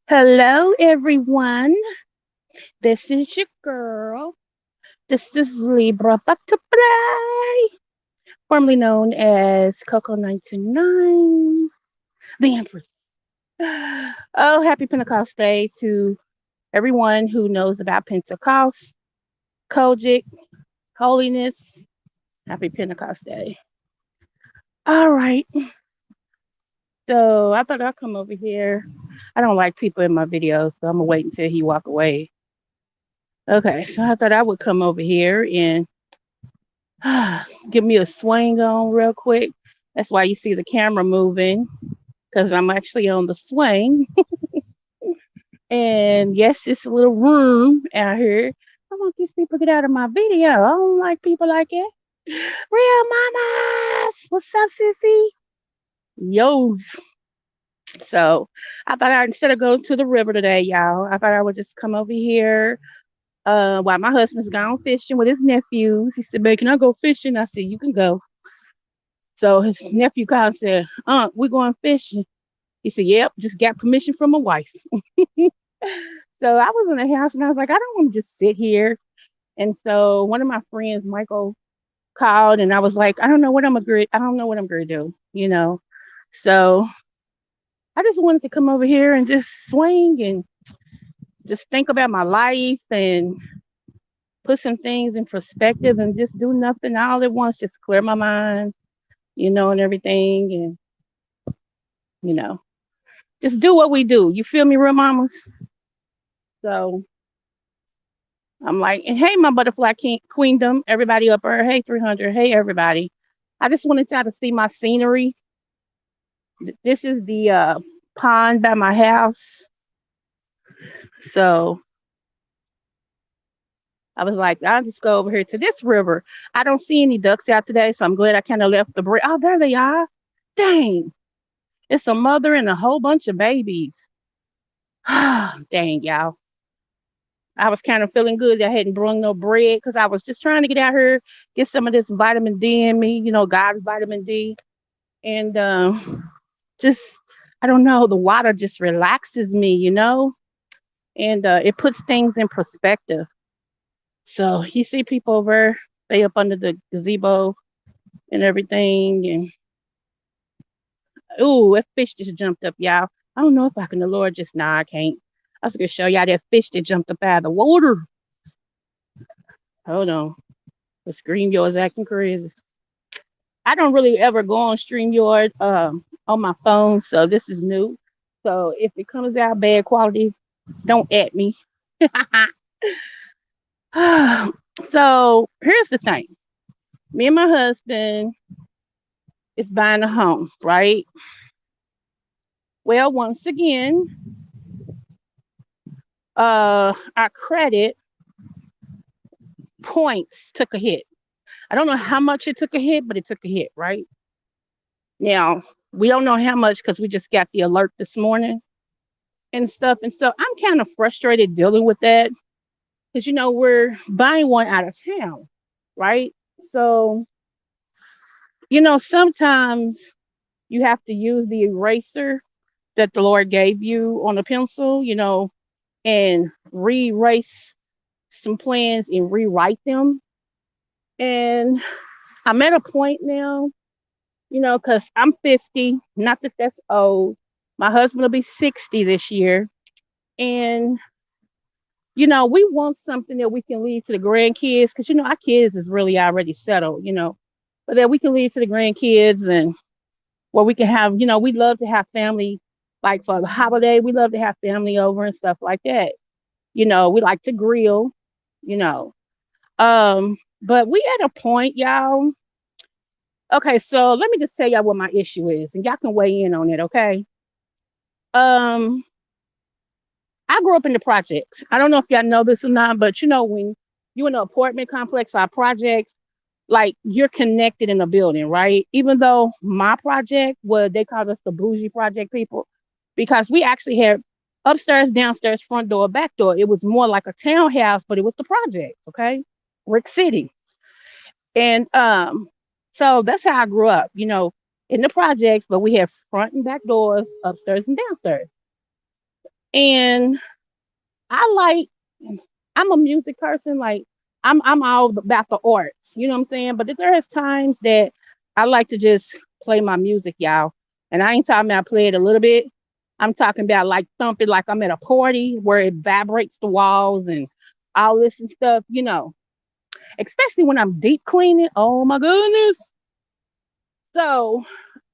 Hello, everyone. This is your girl. This is Libra Butterfly, formerly known as Coco 929, the Empress. Oh, happy Pentecost Day to everyone who knows about Pentecost, Kojic, holiness. Happy Pentecost Day. All right. So I thought I'd come over here. I don't like people in my videos, so I'm gonna wait until he walk away. Okay, so I thought I would come over here and give me a swing on real quick. That's why you see the camera moving because I'm actually on the swing. And yes, it's a little room out here. I want these people to get out of my video. I don't like people like it. Real mamas, what's up, sissy? Yo's. So I thought instead of going to the river today, y'all, I thought I would just come over here. While my husband's gone fishing with his nephews. He said, "Babe, can I go fishing?" I said, "You can go." So his nephew called and said, we're going fishing. He said, "Yep, just got permission from my wife." So I was in the house and I was like, I don't want to just sit here. And so one of my friends, Michael, called and I was like, I don't know what I'm gonna do, you know. So I just wanted to come over here and just swing and just think about my life and put some things in perspective and just do nothing all at once, just clear my mind, and everything and you know, just do what we do. You feel me, real mamas? So I'm like, and hey, my butterfly king, queendom, everybody up there. Hey, 300. Hey, everybody. I just wanted y'all to see my scenery. This is the pond by my house. So I was like, I'll just go over here to this river. I don't see any ducks out today, so I'm glad I kind of left the bridge. Oh, there they are. Dang. It's a mother and a whole bunch of babies. Dang, y'all. I was kind of feeling good. I hadn't brung no bread because I was just trying to get out here, get some of this vitamin D in me, God's vitamin D. And just, I don't know, the water just relaxes me, and it puts things in perspective. So you see people over, they up under the gazebo and everything. And, ooh, that fish just jumped up, y'all. I don't know if I can, the Lord just, nah, I can't. I was going to show y'all that fish that jumped up out of the water. Hold on. The screen yours acting crazy. I don't really ever go on StreamYard on my phone, so this is new. So if it comes out bad quality, don't at me. So here's the thing. Me and my husband is buying a home, right? Well, once again, our credit points took a hit. I don't know how much it took a hit, but it took a hit, right? Now, we don't know how much because we just got the alert this morning and stuff. And so I'm kind of frustrated dealing with that because we're buying one out of town, right? So sometimes you have to use the eraser that the Lord gave you on a pencil, and re-erase some plans and rewrite them. And I'm at a point now, because I'm 50, not that that's old. My husband will be 60 this year. And we want something that we can leave to the grandkids because our kids is really already settled, but that we can leave to the grandkids and where we can have, we love to have family like for the holiday, we love to have family over and stuff like that. We like to grill, you know. But we at a point, y'all. Okay, so let me just tell y'all what my issue is, and y'all can weigh in on it, okay? Um, I grew up in the projects. I don't know if y'all know this or not, but when you in an apartment complex or projects, like you're connected in a building, right? Even though my project, what they called us the bougie project people, because we actually had upstairs, downstairs, front door, back door. It was more like a townhouse, but it was the project, okay? Rick City. And so that's how I grew up, in the projects, but we have front and back doors, upstairs and downstairs. And I like I'm a music person. Like I'm all about the arts. You know what I'm saying? But there is times that I like to just play my music, y'all. And I ain't talking about play it a little bit. I'm talking about like thumping like I'm at a party where it vibrates the walls and all this and stuff, especially when I'm deep cleaning. Oh my goodness. So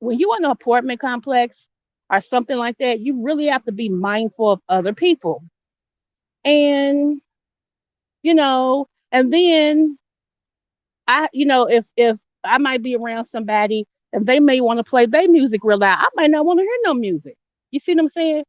when you in an apartment complex or something like that, you really have to be mindful of other people. And, and then if I might be around somebody and they may want to play their music real loud, I might not want to hear no music. You see what I'm saying?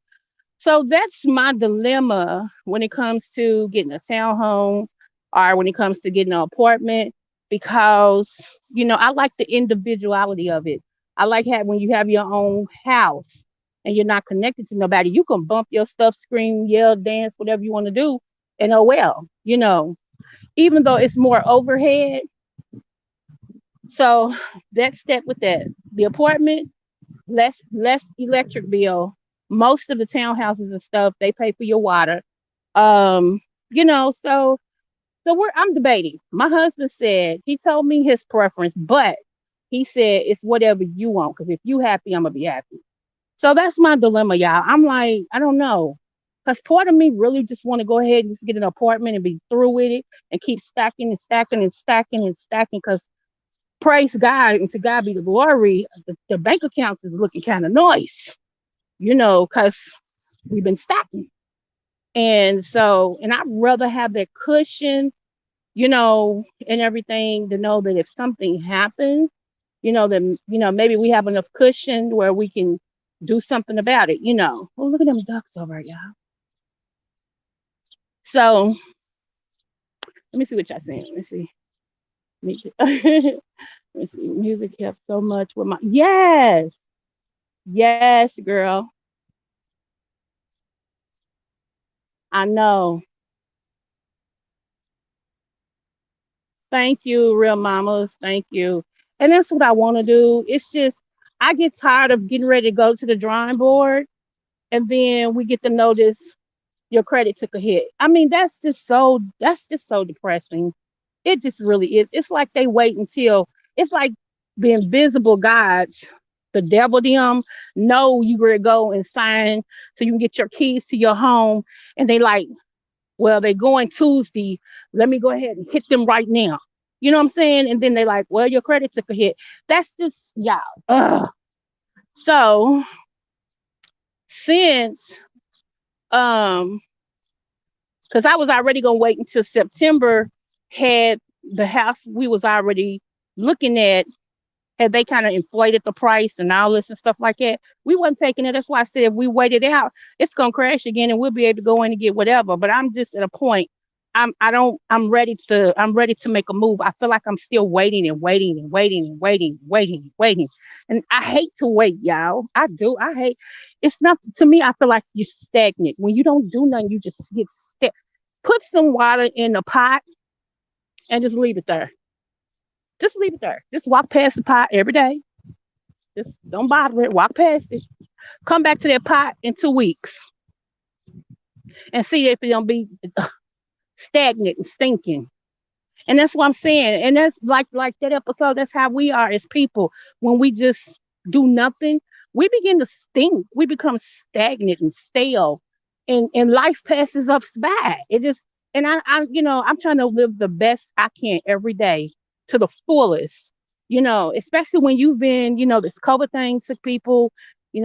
So that's my dilemma when it comes to getting a townhome or when it comes to getting an apartment because, I like the individuality of it. I like when you have your own house and you're not connected to nobody. You can bump your stuff, scream, yell, dance, whatever you want to do. And oh, well, even though it's more overhead. So that step with that. The apartment, less electric bill. Most of the townhouses and stuff, they pay for your water. Um, so I'm debating. My husband said he told me his preference, but he said it's whatever you want because if you happy, I'm gonna be happy. So that's my dilemma, y'all. I'm like, I don't know. Because part of me really just want to go ahead and just get an apartment and be through with it and keep stacking and stacking and stacking and stacking. Because praise God and to God be the glory, the bank accounts is looking kind of nice, because we've been stacking. And so, and I'd rather have that cushion, and everything to know that if something happens, then, maybe we have enough cushion where we can do something about it. Oh, look at them ducks over there, y'all. So let me see what y'all saying. Let me see. Let me see. Music helps so much with my, yes, yes, girl. I know. Thank you, real mamas. Thank you. And that's what I want to do. It's just, I get tired of getting ready to go to the drawing board and then we get the notice your credit took a hit. I mean, that's just so depressing. It just really is. It's like they wait until it's like the invisible gods, the devil them know you gonna go and sign so you can get your keys to your home. And they like, well, they going Tuesday. Let me go ahead and hit them right now. You know what I'm saying? And then they like, well, your credit took a hit. That's just y'all. Ugh. So since um because I was already gonna wait until September had the house we was already looking at had they kind of inflated the price and all this and stuff like that. We wasn't taking it. That's why I said if we wait it out, it's gonna crash again and we'll be able to go in and get whatever. But I'm just at a point. I'm ready to make a move. I feel like I'm still waiting and waiting and waiting and waiting and waiting and waiting. And I hate to wait, y'all. I do. I hate it's not to me, I feel like you're stagnant. When you don't do nothing, you just get stuck. Put some water in the pot and just leave it there. Just leave it there. Just walk past the pot every day. Just don't bother it. Walk past it. Come back to that pot in 2 weeks and see if it don't be stagnant and stinking. And that's what I'm saying. And that's like that episode. That's how we are as people. When we just do nothing, we begin to stink. We become stagnant and stale, and life passes us by. It just I'm trying to live the best I can every day to the fullest. Especially when you've been, this COVID thing took people.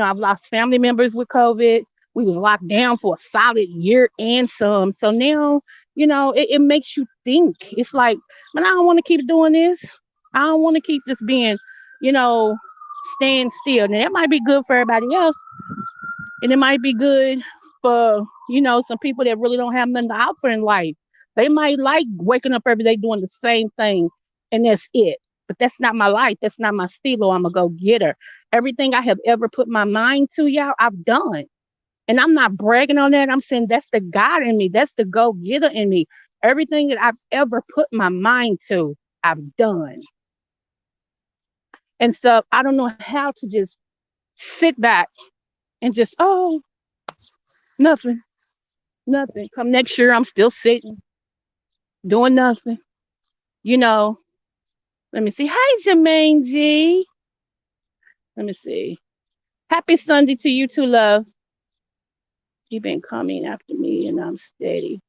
I've lost family members with COVID. We was locked down for a solid year and some. So now it makes you think. It's like, man, I don't want to keep doing this. I don't want to keep just being, you know, staying still. Now, that might be good for everybody else, and it might be good for, some people that really don't have nothing to offer in life. They might like waking up every day doing the same thing, and that's it. But that's not my life. That's not my stilo. I'm a go getter. Everything I have ever put my mind to, y'all, I've done. And I'm not bragging on that. I'm saying that's the God in me. That's the go getter in me. Everything that I've ever put my mind to, I've done. And so I don't know how to just sit back and just, oh, Nothing. Nothing. Come next year, I'm still sitting, doing nothing. You know, let me see. Hey, Jermaine G. Let me see. Happy Sunday to you too, love. You've been coming after me and I'm steady.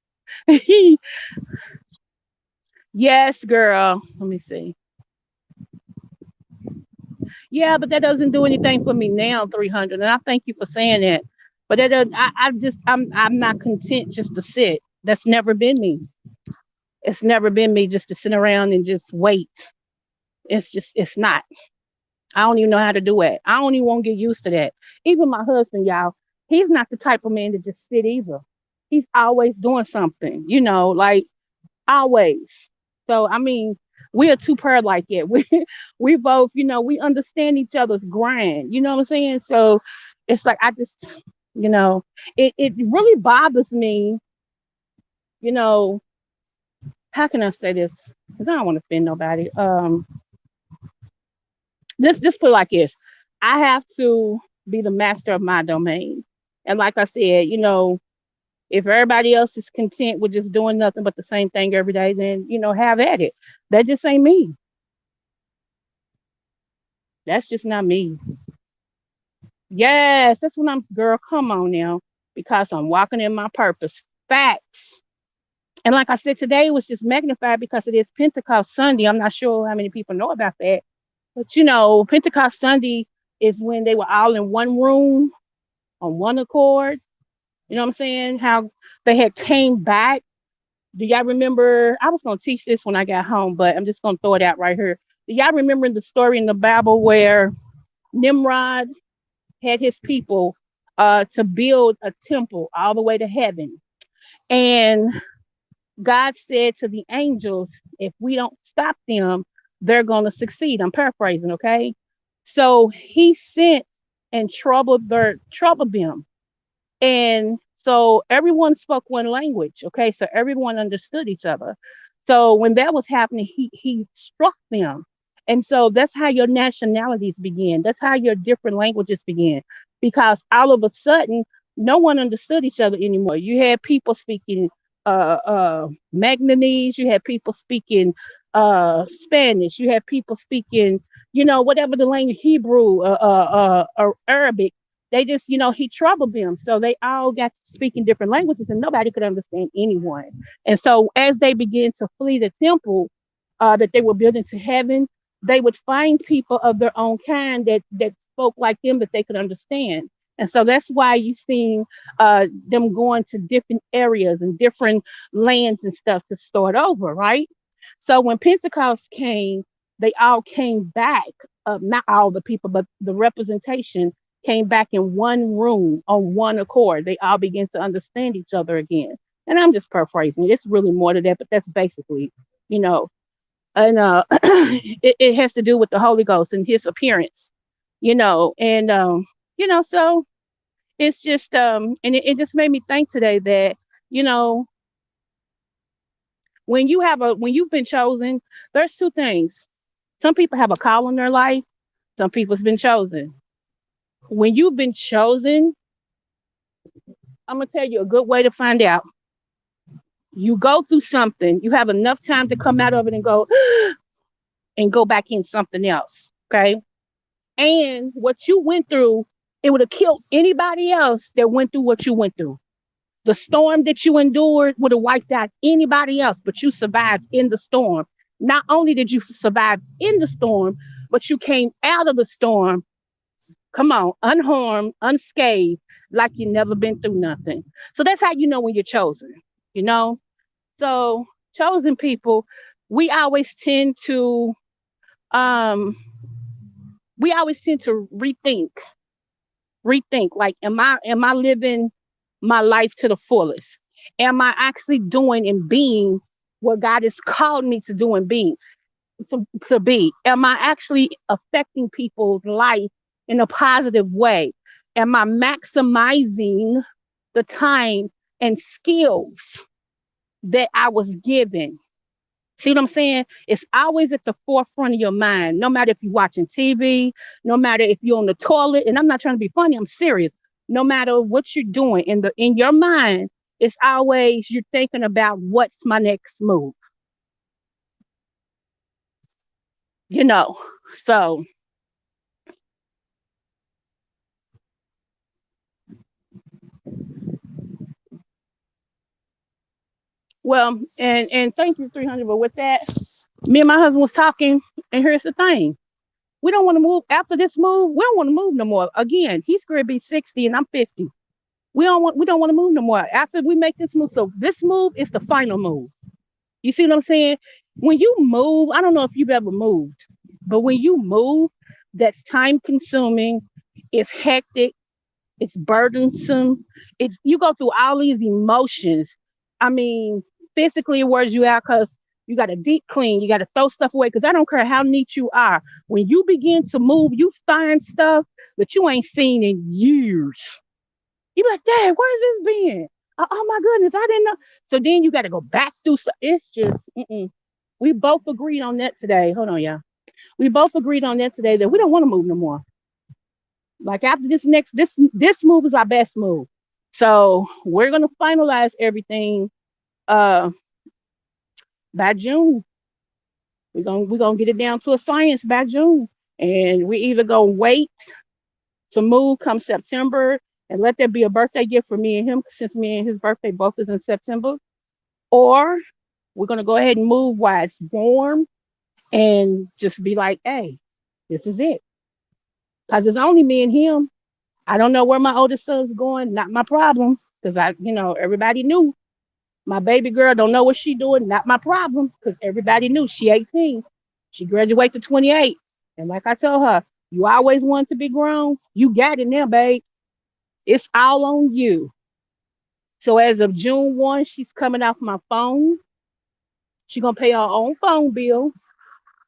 Yes, girl. Let me see. Yeah, but that doesn't do anything for me now, 300. And I thank you for saying that. But that doesn't, I'm not content just to sit. That's never been me. It's never been me just to sit around and just wait. It's not. I don't even know how to do it. I don't even want to get used to that. Even my husband, y'all, he's not the type of man to just sit either. He's always doing something, like always. So I mean, we are two pair like it. We both, we understand each other's grind. You know what I'm saying? So it's like I just, it really bothers me. You know, how can I say this? Because I don't want to offend nobody. This put it like this: I have to be the master of my domain, and like I said, if everybody else is content with just doing nothing but the same thing every day, then have at it. That just ain't me. That's just not me. Yes, that's what I'm, girl. Come on now, because I'm walking in my purpose. Facts. And like I said, today was just magnified because it is Pentecost Sunday. I'm not sure how many people know about that, but Pentecost Sunday is when they were all in one room on one accord. You know what I'm saying? How they had came back. Do y'all remember? I was gonna teach this when I got home, but I'm just gonna throw it out right here. Do y'all remember the story in the Bible where Nimrod had his people to build a temple all the way to heaven? And God said to the angels, if we don't stop them, they're gonna succeed. I'm paraphrasing, okay? So he sent and troubled them. And so everyone spoke one language. Okay. So everyone understood each other. So when that was happening, he struck them. And so that's how your nationalities begin. That's how your different languages begin. Because all of a sudden, no one understood each other anymore. You had people speaking Magnanese, you had people speaking Spanish, you had people speaking, whatever the language, Hebrew, or Arabic. They just, he troubled them. So they all got to speak in different languages and nobody could understand anyone. And so as they began to flee the temple that they were building to heaven, they would find people of their own kind that spoke like them that they could understand. And so that's why you see them going to different areas and different lands and stuff to start over, right? So when Pentecost came, they all came back. Not all the people, but the representation came back in one room on one accord. They all began to understand each other again. And I'm just paraphrasing. It's really more to that, but that's basically, you know, and it has to do with the Holy Ghost and His appearance, and so it's just and it just made me think today that you know when you've been chosen, there's two things. Some people have a call in their life. Some people's been chosen. When you've been chosen, I'm gonna tell you a good way to find out. You go through something, you have enough time to come out of it and go and go back in something else. Okay. And what you went through, it would have killed anybody else that went through what you went through. The storm that you endured would have wiped out anybody else, but you survived in the storm. Not only did you survive in the storm, but you came out of the storm, come on, unharmed, unscathed, like you never been through nothing. So that's how you know when you're chosen, you know? So chosen people, we always tend to um we always tend to rethink, like am I living my life to the fullest? Am I actually doing and being what God has called me to do and to be? Am I actually affecting people's life in a positive way? Am I maximizing the time and skills that I was given? See what I'm saying? It's always at the forefront of your mind, no matter if you're watching TV, no matter if you're on the toilet. And I'm not trying to be funny, I'm serious. no matter what you're doing in your mind, it's always you're thinking about what's my next move, you know. So, well, and thank you 300. But with that, me and my husband was talking, and here's the thing: we don't want to move after this move. We don't want to move no more. Again, he's going to be 60, and I'm 50. We don't want to move no more after we make this move. So this move is the final move. You see what I'm saying? When you move, I don't know if you've ever moved, but when you move, that's time consuming. It's hectic. It's burdensome. It's you go through all these emotions. I mean, physically it wears you out because you got to deep clean. You got to throw stuff away because I don't care how neat you are. When you begin to move, you find stuff that you ain't seen in years. You be like, Dad, where's this been? Oh my goodness, I didn't know. So then you got to go back through stuff. It's just, we both agreed on that today. Hold on, y'all. We both agreed on that today that we don't want to move no more. Like after this move is our best move. So we're gonna finalize everything uh by June. We're gonna get it down to a science by June. And we either gonna wait to move come September and let that be a birthday gift for me and him since me and his birthday both is in September. Or we're gonna go ahead and move while it's warm and just be like, hey, this is it. Cause it's only me and him. I don't know where my oldest son's going. Not my problem. Cause everybody knew. My baby girl don't know what she doing. Not my problem. Cause everybody knew she 18. She graduated to 28. And like I told her, you always wanted to be grown. You got it now, babe. It's all on you. So as of June 1, she's coming off my phone. She gonna pay her own phone bill.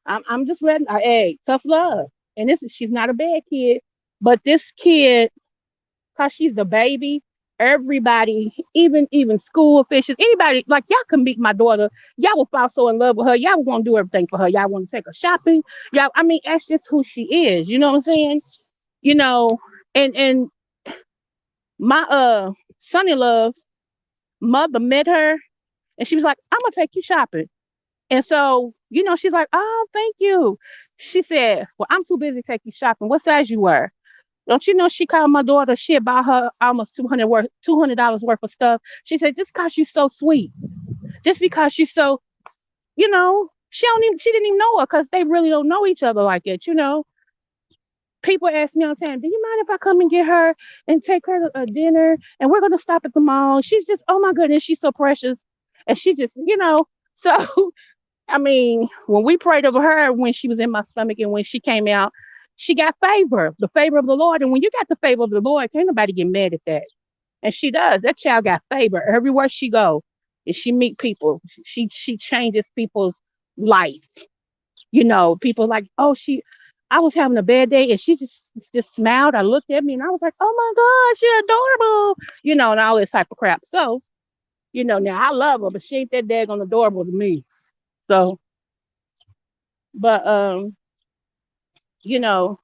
I'm just letting her, hey, tough love. And she's not a bad kid, but this kid, cause she's the baby, everybody, even school officials, anybody, like y'all can meet my daughter. Y'all will fall so in love with her. Y'all will want to do everything for her. Y'all want to take her shopping. Y'all, I mean, that's just who she is. You know what I'm saying? You know, and my son-in-law mother met her and she was like, I'm gonna take you shopping. And so, she's like, oh, thank you. She said, well, I'm too busy to take you shopping. What size you wear? Don't you know she called my daughter? She had bought her almost $200 worth of stuff. She said, just because you're so sweet, just because you're so, she didn't even know her because they really don't know each other like that. People ask me all the time, do you mind if I come and get her and take her to a dinner and we're gonna stop at the mall? She's just, oh my goodness, she's so precious. And she just. So I mean, when we prayed over her when she was in my stomach and when she came out, she got favor, the favor of the Lord. And when you got the favor of the Lord, can't nobody get mad at that. And she does. That child got favor everywhere she go. And she meet people. She changes people's life. People like, oh, I was having a bad day and she just smiled. I looked at me and I was like, oh my God, she's adorable. And all this type of crap. So, now I love her, but she ain't that daggone adorable to me. So, but you know,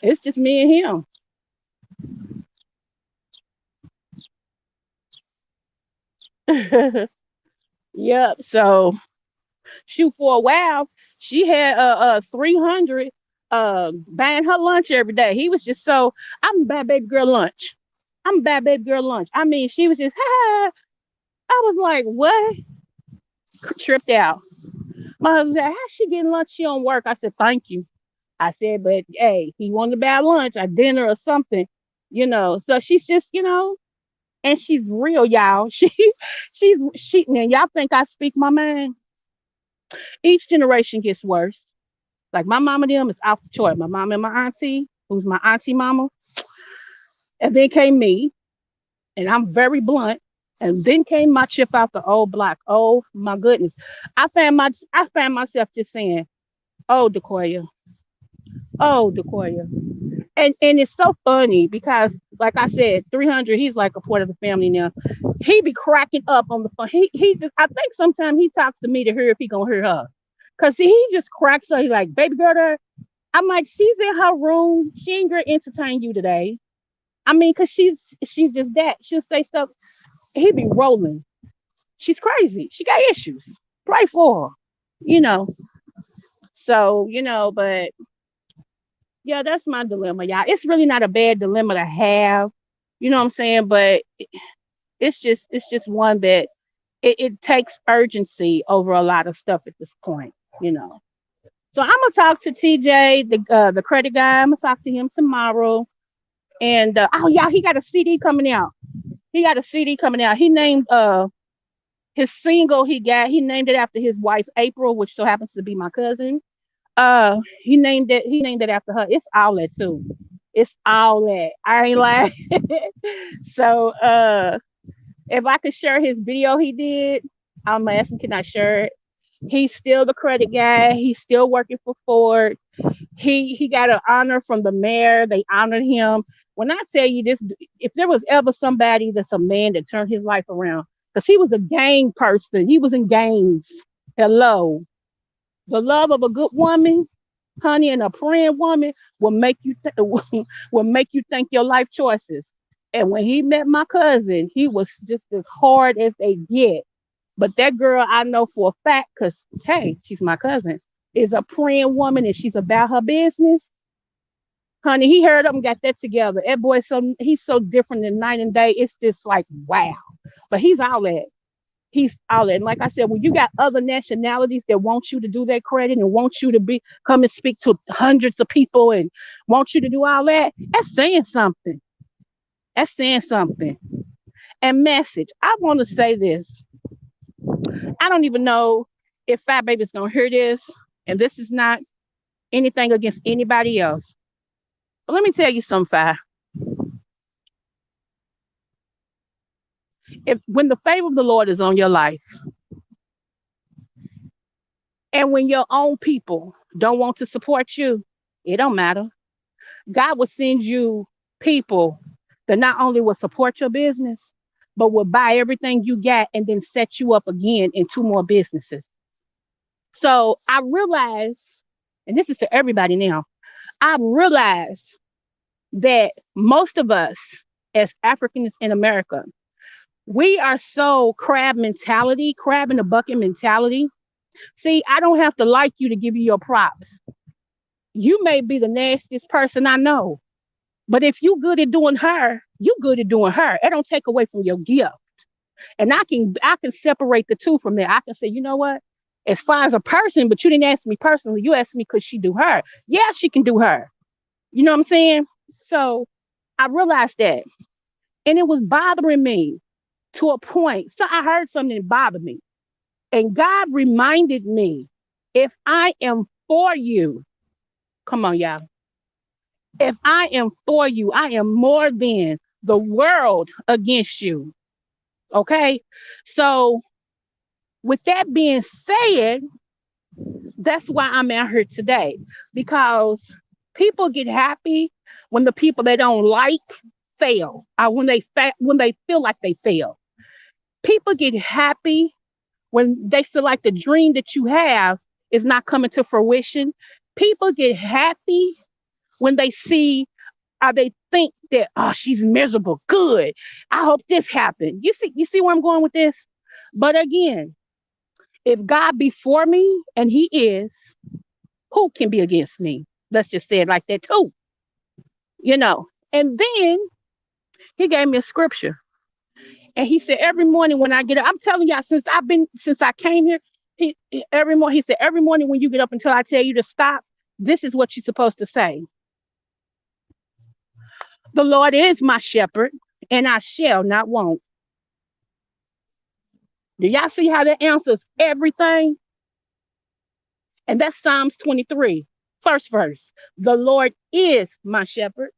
it's just me and him. Yep. So shoot, for a while, she had 300 buying her lunch every day. He was just so I'm a bad baby girl lunch. I'm a bad baby girl lunch. I mean, she was just I was like, what? Tripped out. My husband said, how's she getting lunch? She don't work. I said, thank you. I said, but hey, he wanted to buy lunch or dinner or something. So she's just, and she's real, y'all. She now y'all think I speak my mind. Each generation gets worse. Like my mama them is off the chart. My mom and my auntie, who's my auntie mama, and then came me, and I'm very blunt. And then came my chip out the old block. Oh my goodness. I found myself just saying, oh Decoya, oh Decoya. And it's so funny because like I said, 300, he's like a part of the family now. He be cracking up on the phone. He just I think sometimes he talks to me to hear if he gonna hear her. Cause he just cracks up. He's like, baby girl, there. I'm like, she's in her room. She ain't gonna entertain you today. I mean, cause she's just that. She'll say stuff. He be rolling. She's crazy. She got issues. Pray for her. You know. So but yeah, that's my dilemma, y'all. It's really not a bad dilemma to have. You know what I'm saying? But it's just one that it takes urgency over a lot of stuff at this point. You know. So I'm gonna talk to TJ, the credit guy. I'm gonna talk to him tomorrow. And oh yeah, he got a CD coming out. He got a CD coming out. He named his single he named it after his wife April, which so happens to be my cousin. He named it after her. It's all that too. It's all that. I ain't lying. So if I could share his video he did, I'm asking can I share it? He's still the credit guy. He's still working for Ford. He got an honor from the mayor. They honored him. When I tell you this, if there was ever somebody that's a man that turned his life around, because he was a gang person, he was in gangs. Hello, the love of a good woman, honey, and a praying woman will make you will make you think your life choices. And when he met my cousin, he was just as hard as they get. But that girl, I know for a fact, because hey, she's my cousin, is a praying woman and she's about her business. Honey, he heard them got that together. That boy, he's so different than night and day. It's just like wow. But he's all that. He's all that. And like I said, when you got other nationalities that want you to do that credit and want you to come and speak to hundreds of people and want you to do all that, that's saying something. That's saying something. And message. I want to say this. I don't even know if Fat Baby's gonna hear this, and this is not anything against anybody else. But let me tell you something, Fi. If when the favor of the Lord is on your life, and when your own people don't want to support you, it don't matter. God will send you people that not only will support your business, but will buy everything you got and then set you up again in two more businesses. So I realize, and this is to everybody now, I realize that most of us as Africans in America, we are so crab in the bucket mentality. See, I don't have to like you to give you your props. You may be the nastiest person I know, but if you good at doing her, you good at doing her. It don't take away from your gift. And I can separate the two from there. I can say, you know what? As far as a person, but you didn't ask me personally. You asked me could she do her? Yeah, she can do her. You know what I'm saying? So I realized that. And it was bothering me to a point. So I heard something that bothered me. And God reminded me if I am for you, come on, y'all. If I am for you, I am more than the world against you. Okay. So, with that being said, that's why I'm out here today because people get happy when the people they don't like fail, or when they feel like they fail. People get happy when they feel like the dream that you have is not coming to fruition. People get happy when they see or they think that oh she's miserable. Good. I hope this happened. You see where I'm going with this? But again, if God be for me and he is, who can be against me? Let's just say it like that too. You know. And then he gave me a scripture. And he said, every morning when I get up, I'm telling y'all, since I came here, every morning, he said, every morning when you get up until I tell you to stop, this is what you're supposed to say. The Lord is my shepherd, and I shall not want. Do y'all see how that answers everything? And that's Psalms 23, first verse. The Lord is my shepherd,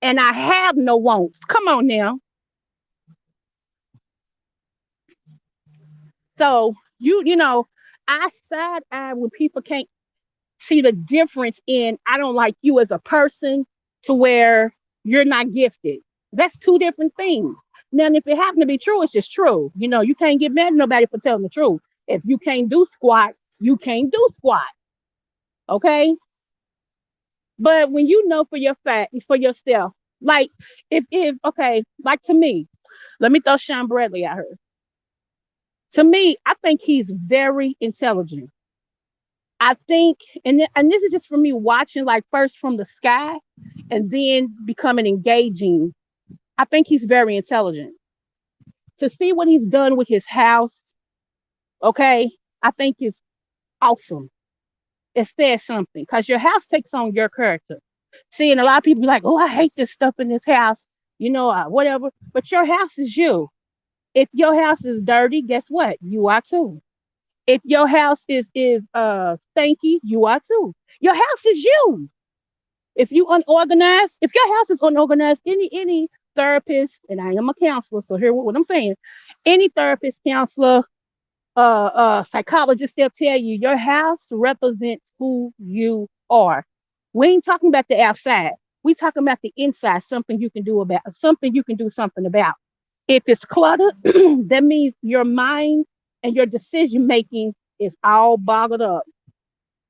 and I have no wants. Come on now. So I side eye when people can't see the difference in I don't like you as a person to where you're not gifted. That's two different things. Now, if it happened to be true, it's just true. You can't get mad at nobody for telling the truth. If you can't do squat, you can't do squat. Okay. But when you know for your fact, for yourself, Like, if okay, like to me, let me throw Sean Bradley at her. To me, I think he's very intelligent. I think, and this is just for me watching, like first from the sky, and then becoming engaging. I think he's very intelligent. To see what he's done with his house, okay, I think it's awesome. It says something because your house takes on your character. See, and a lot of people be like, "Oh, I hate this stuff in this house," whatever. But your house is you. If your house is dirty, guess what? You are too. If your house is stanky, you are too. Your house is you. If you unorganized, if your house is unorganized, any therapist, and I am a counselor, so hear what I'm saying. Any therapist, counselor, psychologist, they'll tell you your house represents who you are. We ain't talking about the outside. We talking about the inside, something you can do something about. If it's cluttered, that means your mind and your decision making is all boggled up.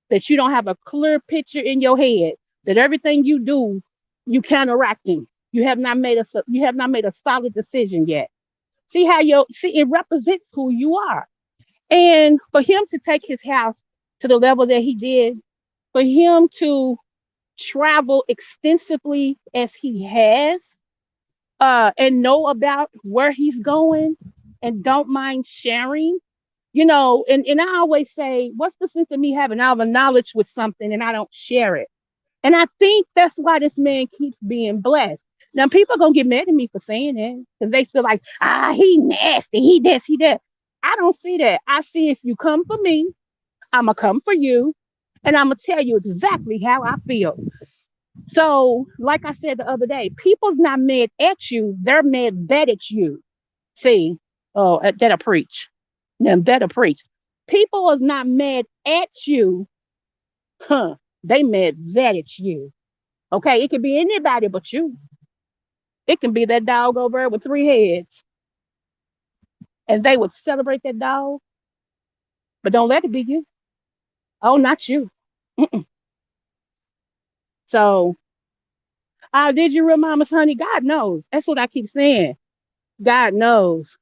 That you don't have a clear picture in your head. That everything you do, you counteracting. You have not made a solid decision yet. See, it represents who you are. And for him to take his house to the level that he did, for him to travel extensively as he has, and know about where he's going and don't mind sharing, and I always say, what's the sense of me having all the knowledge with something and I don't share it? And I think that's why this man keeps being blessed. Now, people are going to get mad at me for saying it because they feel like, he nasty, he this, he that. I don't see that. I see if you come for me, I'm going to come for you, and I'm going to tell you exactly how I feel. So, like I said the other day, people's not mad at you, they're mad that it's you. See, that'll preach. Then that'll preach. People is not mad at you, huh? They mad that it's you. Okay, it could be anybody but you. It can be that dog over there with three heads, and they would celebrate that dog, but don't let it be you. Oh, not you. Mm-mm. So, did you real mamas, honey? God knows. That's what I keep saying. God knows.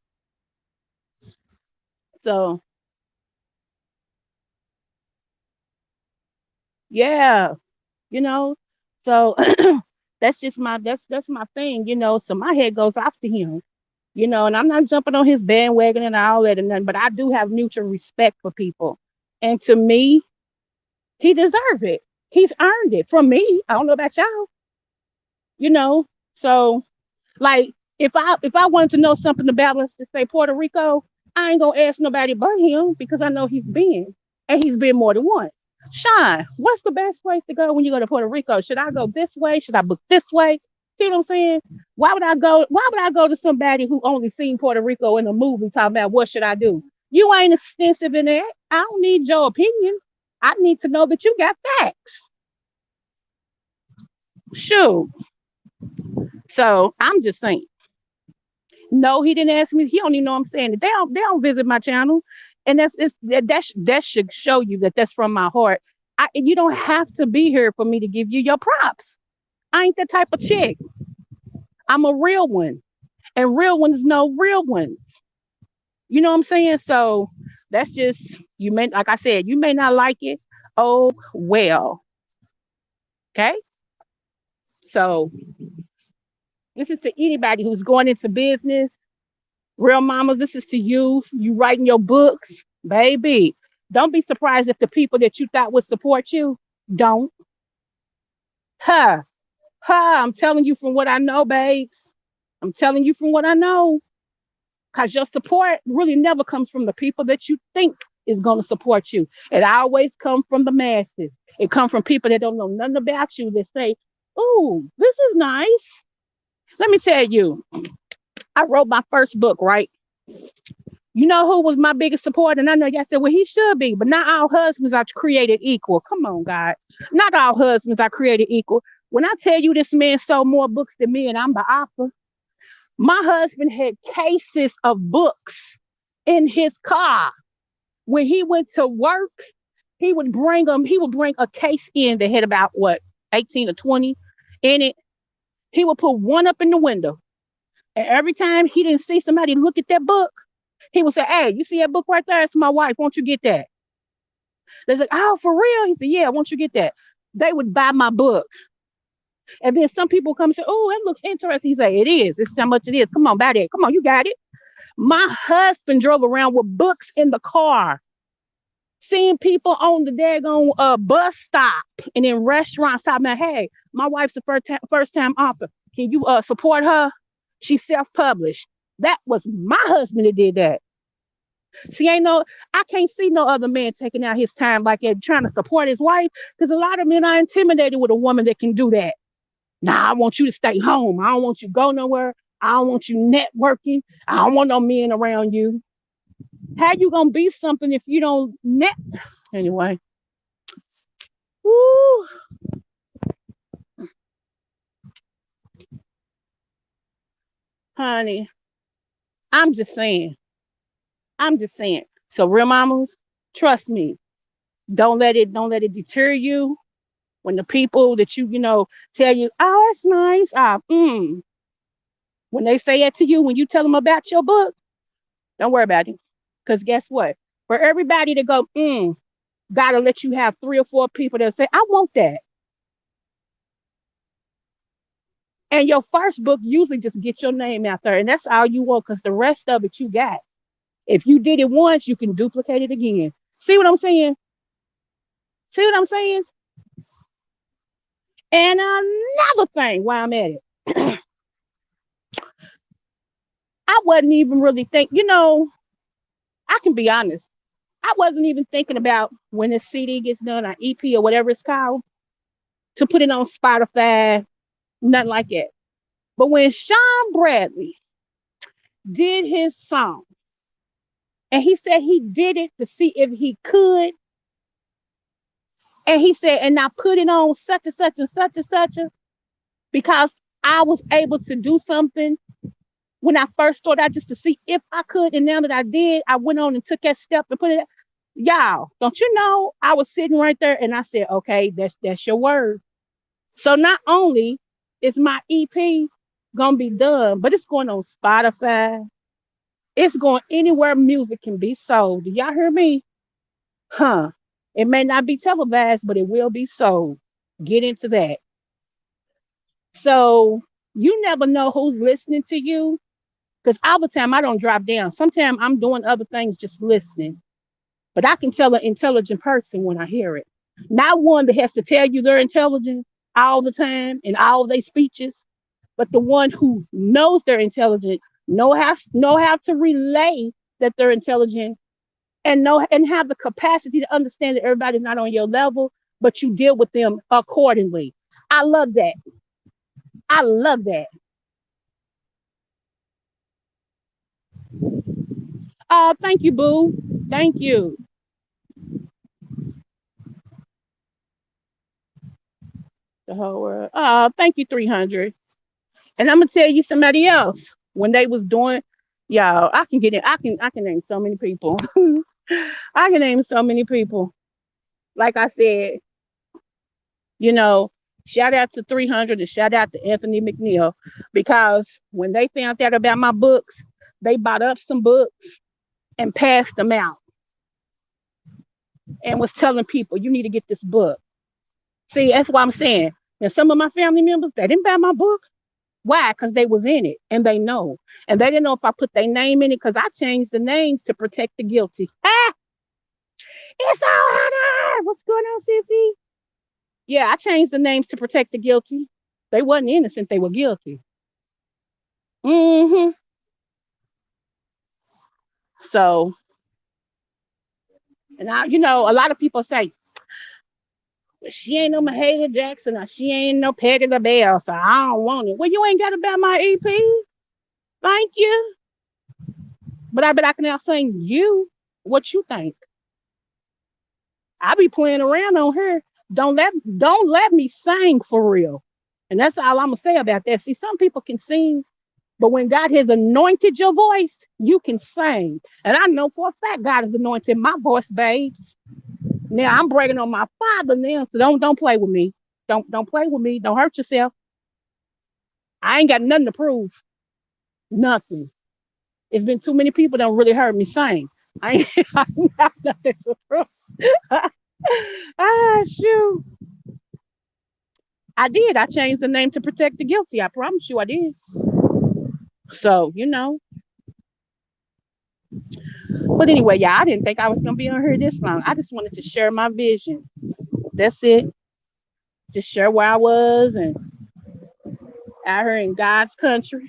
So, yeah, you know. So that's my thing. So my head goes off to him. And I'm not jumping on his bandwagon and all that and nothing, but I do have mutual respect for people. And to me, he deserved it. He's earned it from me. I don't know about y'all, you know. So like if I wanted to know something about, let's just say, Puerto Rico, I ain't gonna ask nobody but him because I know he's been more than once. Sean, what's the best place to go when you go to Puerto Rico? Should I go this way? Should I book this way? See what I'm saying? Why would I go to somebody who only seen Puerto Rico in a movie talking about what should I do? You ain't extensive in that. I don't need your opinion. I need to know that you got facts. Sure. So I'm just saying. No, he didn't ask me. He don't even know I'm saying it. They don't visit my channel, and that should show you that that's from my heart. You don't have to be here for me to give you your props. I ain't that type of chick. I'm a real one, and real ones know real ones. You know what I'm saying? So that's just like I said, you may not like it. Oh well, okay. So this is to anybody who's going into business. Real mama, this is to you. You writing your books, baby. Don't be surprised if the people that you thought would support you don't. Huh. Huh. I'm telling you from what I know, babes. I'm telling you from what I know. Because your support really never comes from the people that you think is going to support you. It always comes from the masses. It comes from people that don't know nothing about you that say, "Oh, this is nice." Let me tell you, I wrote my first book, right? You know who was my biggest supporter? And I know y'all said, well, he should be, but not all husbands are created equal. Come on, God. Not all husbands are created equal. When I tell you this man sold more books than me and I'm the author, my husband had cases of books in his car. When he went to work, he would bring a case in that had about what, 18 or 20 in it. He would put one up in the window. And every time he didn't see somebody look at that book, he would say, "Hey, you see that book right there? It's my wife. Won't you get that?" They said, "Oh, for real?" He said, "Yeah, won't you get that?" They would buy my book. And then some people come and say, "Oh, it looks interesting." He say, "It is. This is how much it is. Come on, buy that. Come on, you got it." My husband drove around with books in the car, seeing people on the daggone bus stop and in restaurants talking about, "Hey, my wife's a first time author. Can you support her? She's self-published." That was my husband that did that. See, ain't no, I can't see no other man taking out his time like that, trying to support his wife, because a lot of men are intimidated with a woman that can do that. Nah, I want you to stay home. I don't want you to go nowhere. I don't want you networking. I don't want no men around you. How you gonna be something if you don't net? Anyway, woo, honey, I'm just saying. I'm just saying. So real mamas, trust me. Don't let it deter you when the people that you tell you, "Oh, that's nice." When they say that to you, when you tell them about your book, don't worry about it. Because guess what? For everybody to go, gotta let you have three or four people that say, "I want that." And your first book usually just get your name out there, and that's all you want, because the rest of it you got. If you did it once, you can duplicate it again. See what I'm saying? See what I'm saying? And another thing while I'm at it, I wasn't even really I can be honest. I wasn't even thinking about when the CD gets done, or EP or whatever it's called, to put it on Spotify, nothing like that. But when Sean Bradley did his song, and he said he did it to see if he could, and he said, "And I put it on such and such and such and such because I was able to do something when I first started out just to see if I could. And now that I did, I went on and took that step and put it." Y'all, don't you know? I was sitting right there and I said, "Okay, that's your word." So not only is my EP gonna be done, but it's going on Spotify. It's going anywhere music can be sold. Do y'all hear me? Huh? It may not be televised, but it will be sold. Get into that. So you never know who's listening to you. Because all the time I don't drop down. Sometimes I'm doing other things, just listening. But I can tell an intelligent person when I hear it. Not one that has to tell you they're intelligent all the time in all their speeches, but the one who knows they're intelligent, know how to relay that they're intelligent, and know and have the capacity to understand that everybody's not on your level, but you deal with them accordingly. I love that. I love that. Thank you, boo. Thank you. The whole world. Thank you, 300. And I'm gonna tell you somebody else when they was doing, y'all. I can get it. I can name so many people. I can name so many people. Like I said, you know, shout out to 300 and shout out to Anthony McNeil, because when they found out about my books, they bought up some books and passed them out and was telling people, "You need to get this book." See, that's what I'm saying. Now, some of my family members, they didn't buy my book. Why? Because they was in it and they know. And they didn't know if I put their name in it, because I changed the names to protect the guilty. Ah, it's all Hannah. What's going on, sissy? Yeah, I changed the names to protect the guilty. They wasn't innocent, they were guilty. hmm So, and a lot of people say, "Well, she ain't no Mahalia Jackson, or she ain't no Patti LaBelle, so I don't want it." Well, you ain't got to buy my EP. Thank you. But I bet I can now sing you what you think. I be playing around on her. Don't let me sing for real. And that's all I'm gonna say about that. See, some people can sing, but when God has anointed your voice, you can sing. And I know for a fact God has anointed my voice, babes. Now I'm breaking on my father now, so don't play with me. Don't play with me. Don't hurt yourself. I ain't got nothing to prove. Nothing. It's been too many people that really heard me sing. I ain't, I ain't got nothing to prove. Ah, shoot. I did. I changed the name to protect the guilty. I promise you I did. So, But anyway, yeah, I didn't think I was going to be on here this long. I just wanted to share my vision. That's it. Just share where I was and out here in God's country,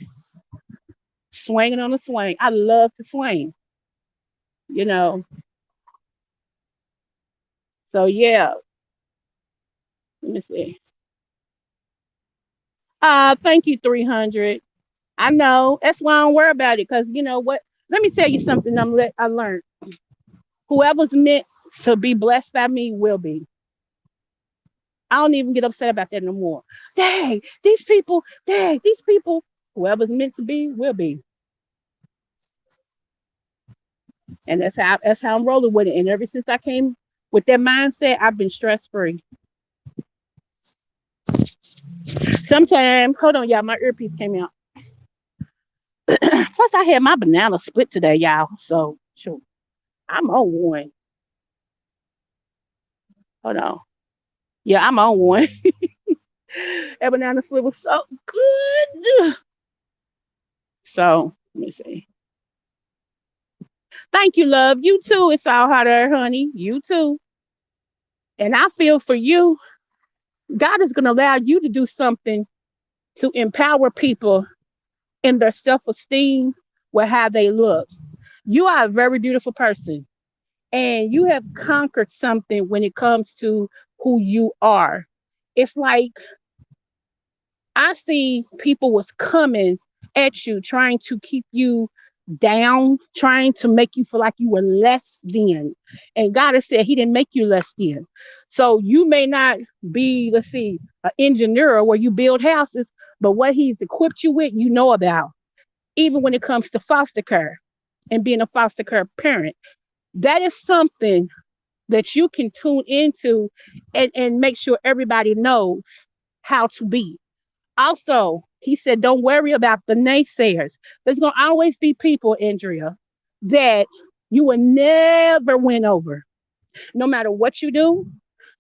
swinging on the swing. I love to swing, you know. So, yeah, let me see. Thank you, 300. I know. That's why I don't worry about it because you know what? Let me tell you something I learned. Whoever's meant to be blessed by me will be. I don't even get upset about that no more. Dang, these people, whoever's meant to be will be. And that's how I'm rolling with it. And ever since I came with that mindset, I've been stress free. Sometimes, hold on, y'all, my earpiece came out. Plus, I had my banana split today, y'all. So, sure, I'm on one. Hold on. Yeah, I'm on one. That banana split was so good. So, let me see. Thank you, love. You too. It's all hot air, honey. You too. And I feel for you, God is going to allow you to do something to empower people in their self esteem with how they look. You are a very beautiful person and you have conquered something when it comes to who you are. It's like I see people was coming at you trying to keep you down, trying to make you feel like you were less than. And God has said He didn't make you less than. So you may not be, let's see, an engineer where you build houses, but what He's equipped you with, you know about. Even when it comes to foster care and being a foster care parent, that is something that you can tune into and make sure everybody knows how to be. Also, he said, don't worry about the naysayers. There's going to always be people, Andrea, that you will never win over. No matter what you do,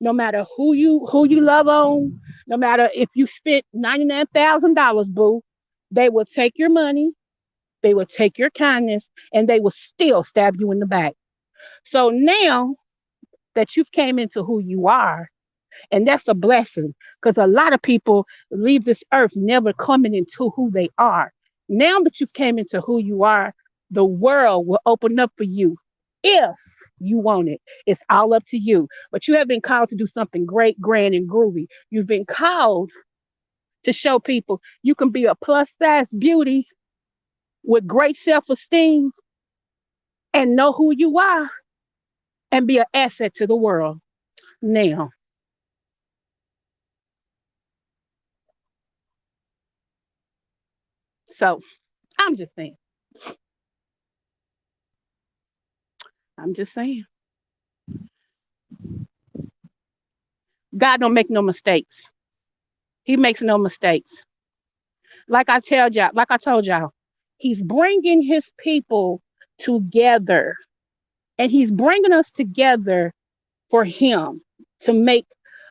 no matter who you love on, no matter if you spent $99,000, boo, they will take your money, they will take your kindness, and they will still stab you in the back. So now that you've came into who you are, and that's a blessing because a lot of people leave this earth never coming into who they are. Now that you've came into who you are, the world will open up for you if you want it. It's all up to you. But you have been called to do something great, grand, and groovy. You've been called to show people you can be a plus size beauty with great self esteem and know who you are and be an asset to the world. Now, so I'm just saying, I'm just saying, God don't make no mistakes. He makes no mistakes. Like I told y'all, he's bringing his people together and he's bringing us together for him to make,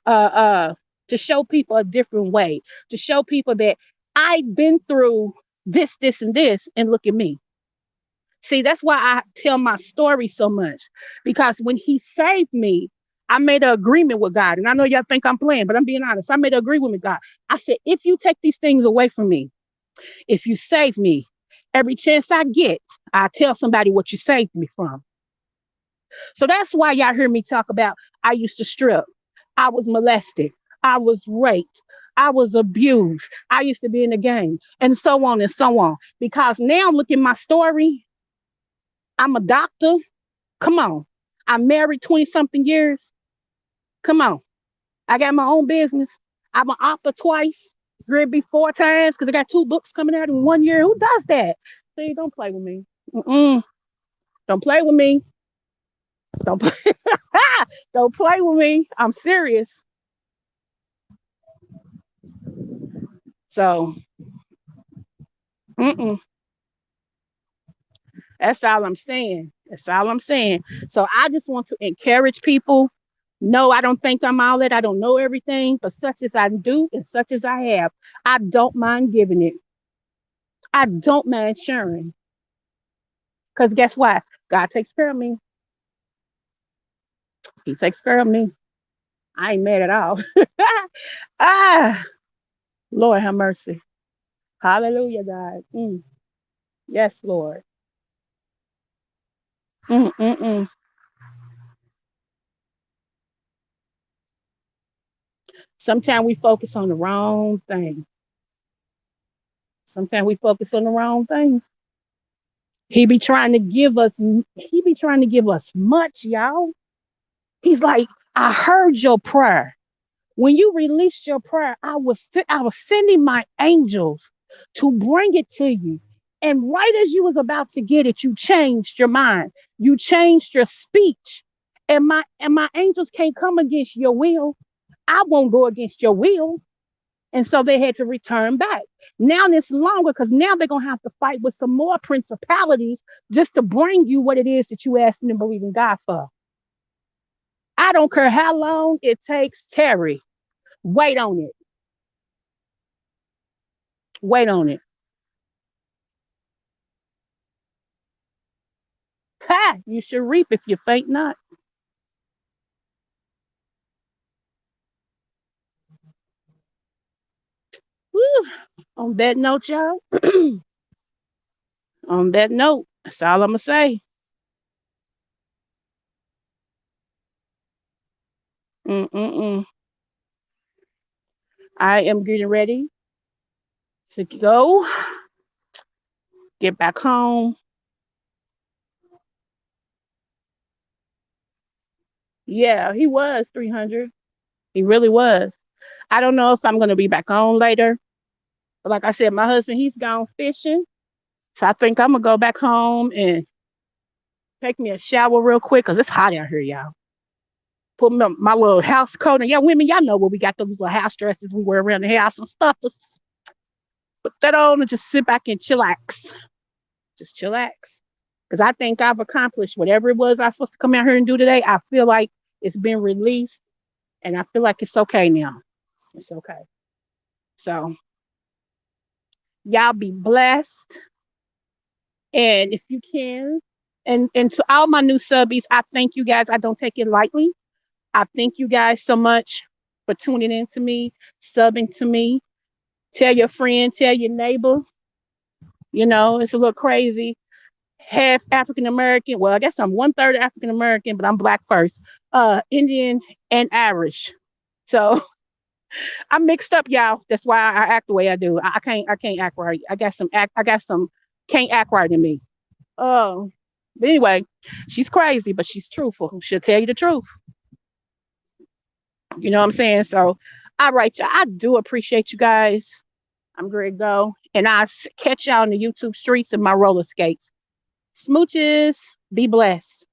uh, uh, to show people a different way, to show people that I've been through this, and this, and look at me. See, that's why I tell my story so much because when he saved me, I made an agreement with God. And I know y'all think I'm playing, but I'm being honest. I made an agreement with God. I said, if you take these things away from me, if you save me, every chance I get, I tell somebody what you saved me from. So that's why y'all hear me talk about I used to strip. I was molested. I was raped. I was abused. I used to be in the game and so on and so on. Because now look at my story. I'm a doctor. Come on. I'm married 20 something years. Come on. I got my own business. I'm an author twice. Grid be four times because I got two books coming out in 1 year. Who does that? See, don't play with me. Mm-mm. Don't play with me. Don't play. Don't play with me. I'm serious. So Mm-mm. That's all I'm saying. That's all I'm saying. So I just want to encourage people. No, I don't think I'm all that. I don't know everything, but such as I do and such as I have, I don't mind giving it. I don't mind sharing. Because guess what? God takes care of me. He takes care of me. I ain't mad at all. ah, Lord have mercy. Hallelujah, God. Yes, Lord. Mm-mm-mm. Sometimes we focus on the wrong thing. Sometimes we focus on the wrong things. He be trying to give us much, y'all. He's like, I heard your prayer. When you released your prayer, I was sending my angels to bring it to you. And right as you was about to get it, you changed your mind. You changed your speech. And my angels can't come against your will. I won't go against your will. And so they had to return back. Now it's longer because now they're gonna have to fight with some more principalities just to bring you what it is that you asked them to believe in God for. I don't care how long it takes, Terry. Wait on it. Wait on it. Ha! You should reap if you faint not. Woo. On that note, y'all. On that note, that's all I'm gonna say. Mm-mm-mm. I am getting ready to go, get back home. Yeah, he was 300. He really was. I don't know if I'm gonna be back on later. But like I said, my husband, he's gone fishing. So I think I'm gonna go back home and take me a shower real quick because it's hot out here, y'all. Put my little house coat on. Yeah, women, y'all know what we got those little house dresses we wear around the house and stuff. Just put that on and just sit back and chillax. Just chillax. Because I think I've accomplished whatever it was I was supposed to come out here and do today. I feel like it's been released and I feel like it's okay now. It's okay. So y'all be blessed. And if you can, and to all my new subbies, I thank you guys. I don't take it lightly. I thank you guys so much for tuning in to me, subbing to me. Tell your friend, tell your neighbor. You know, it's a little crazy. Half African American. Well, I guess I'm one third African American, but I'm black first. Indian and Irish. So I'm mixed up, y'all. That's why I act the way I do. I can't act right. I got some can't act right in me. Oh, but anyway, she's crazy, but she's truthful. She'll tell you the truth. You know what I'm saying? So, all right, y'all. I do appreciate you guys. I'm going to go, and I'll catch y'all on the YouTube streets in my roller skates. Smooches. Be blessed.